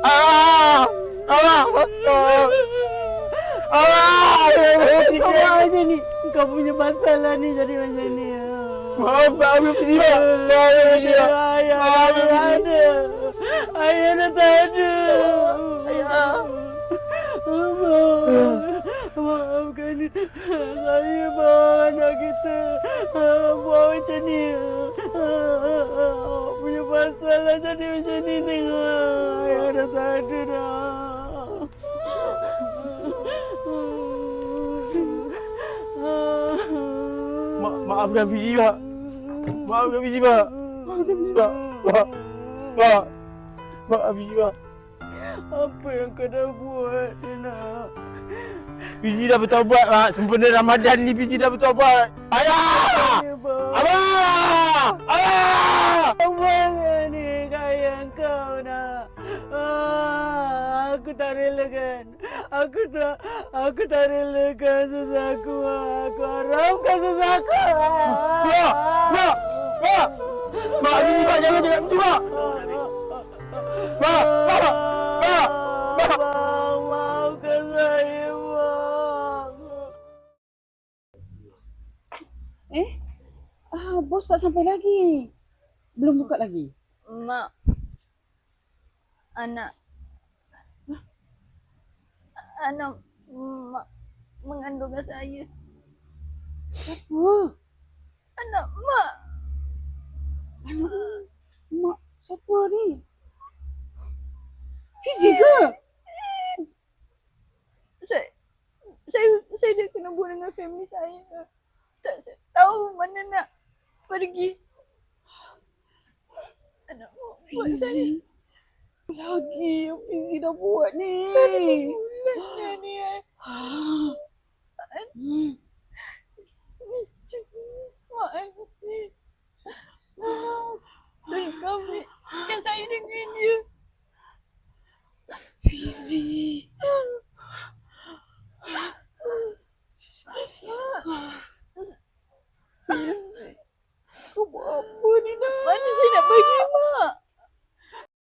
Allah! Allah! Kau buat macam ni. Kau punya masalah ni jadi macam ni. Maaf, Habib Jiwa. Ayah dah ada. Ayah dah tak ada. Maafkan saya, bang. Anak kita buat macam ni. Punya masalah jadi macam ni. Tengok. Ayah dah tak ada dah. Maafkan Fizi, Pak. Maafkan Fizi, Pak. Maafkan Fizi, Pak. Pak. Maaf Fizi, Pak. Apa yang kau dah buat, nak? Fizi dah bertaubat, Pak. Sempena Ramadan ni Fizi dah bertaubat. Ayah! Abah! Ayah! Apa ni kaya kau nak? Aku tak relakan. Aku tak relakan sesaku. Aku haramkan sesaku. Mak! Mak! Mak! Mak, Fizi, Pak. Jangan cakap begitu, Mak. Mak! Mak! Mak! Mak! Maafkan saya, Bang. Bos tak sampai lagi. Belum buka lagi. Mak, anak mak mengandungkan saya. Apa? Anak mak. Anak mak siapa ni? Fizi ke? Saya dah kena buat dengan family saya. Tak saya tahu mana nak pergi. Anak mak buat saya. Fizi. Lagi yang Fizi dah buat ni. Bulan ni. Ah. Mak,